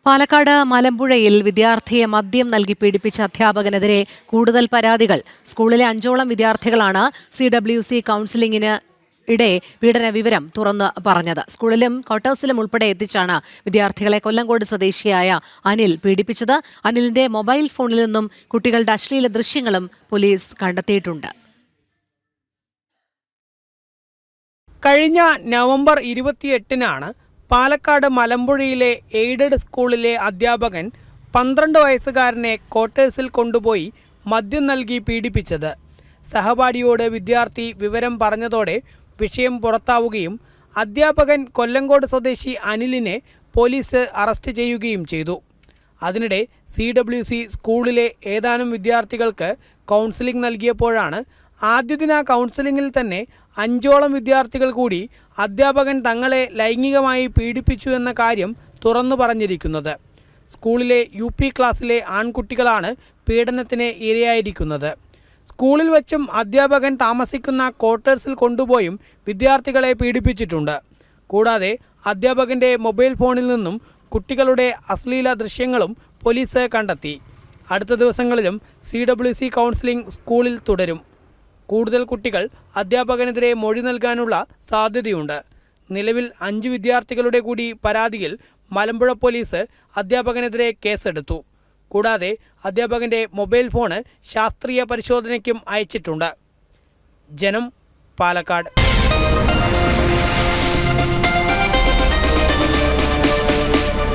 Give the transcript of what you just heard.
പാലക്കാട് മലമ്പുഴയിൽ വിദ്യാർത്ഥിയെ മദ്യം നൽകി പീഡിപ്പിച്ച അധ്യാപകനെതിരെ കൂടുതൽ പരാതികൾ. സ്കൂളിലെ 5ഓളം വിദ്യാർത്ഥികളാണ് CWC കൗൺസിലിംഗിന് ഇടെ പീഡന വിവരം തുറന്ന് പറഞ്ഞത്. സ്കൂളിലും ക്വാർട്ടേഴ്സിലും ഉൾപ്പെടെ എത്തിച്ചാണ് വിദ്യാർത്ഥികളെ കൊല്ലങ്കോട് സ്വദേശിയായ അനിൽ പീഡിപ്പിച്ചത്. അനിലിന്റെ മൊബൈൽ ഫോണിൽ നിന്നും കുട്ടികളുടെ അശ്ലീല ദൃശ്യങ്ങളും പോലീസ് കണ്ടെത്തിയിട്ടുണ്ട്. കഴിഞ്ഞ നവംബർ 28-നാണ് പാലക്കാട് മലമ്പുഴയിലെ എയ്ഡഡ് സ്കൂളിലെ അധ്യാപകൻ 12 വയസ്സുകാരനെ ക്വാർട്ടേഴ്സിൽ കൊണ്ടുപോയി മദ്യം നൽകി പീഡിപ്പിച്ചത്. സഹപാഠിയോട് വിദ്യാർത്ഥി വിവരം പറഞ്ഞതോടെ വിഷയം പുറത്താവുകയും അധ്യാപകൻ കൊല്ലങ്കോട് സ്വദേശി അനിലിനെ പോലീസ് അറസ്റ്റ് ചെയ്യുകയും ചെയ്തു. അതിനിടെ CWC സ്കൂളിലെ ഏതാനും വിദ്യാർത്ഥികൾക്ക് കൗൺസിലിംഗ് നൽകിയപ്പോഴാണ് ആദ്യദിന കൗൺസിലിംഗിൽ തന്നെ 5ഓളം വിദ്യാർത്ഥികൾ കൂടി അധ്യാപകൻ തങ്ങളെ ലൈംഗികമായി പീഡിപ്പിച്ചു എന്ന കാര്യം തുറന്നു പറഞ്ഞിരിക്കുന്നത്. സ്കൂളിലെ UP ക്ലാസ്സിലെ ആൺകുട്ടികളാണ് പീഡനത്തിന് ഇരയായിരിക്കുന്നത്. സ്കൂളിൽ വച്ചും അധ്യാപകൻ താമസിക്കുന്ന ക്വാർട്ടേഴ്സിൽ കൊണ്ടുപോയും വിദ്യാർത്ഥികളെ പീഡിപ്പിച്ചിട്ടുണ്ട്. കൂടാതെ അധ്യാപകന്റെ മൊബൈൽ ഫോണിൽ നിന്നും കുട്ടികളുടെ അശ്ലീല ദൃശ്യങ്ങളും പോലീസ് കണ്ടെത്തി. അടുത്ത ദിവസങ്ങളിലും CWC കൗൺസിലിംഗ് സ്കൂളിൽ തുടരും. കൂടുതൽ കുട്ടികൾ അധ്യാപകനെതിരെ മൊഴി നൽകാനുള്ള സാധ്യതയുണ്ട്. നിലവിൽ 5 വിദ്യാർത്ഥികളുടെ കൂടി പരാതിയിൽ മലമ്പുഴ പോലീസ് അധ്യാപകനെതിരെ കേസെടുത്തു. കൂടാതെ അധ്യാപകന്റെ മൊബൈൽ ഫോണ് ശാസ്ത്രീയ പരിശോധനയ്ക്കും അയച്ചിട്ടുണ്ട്. ജനം, പാലക്കാട്.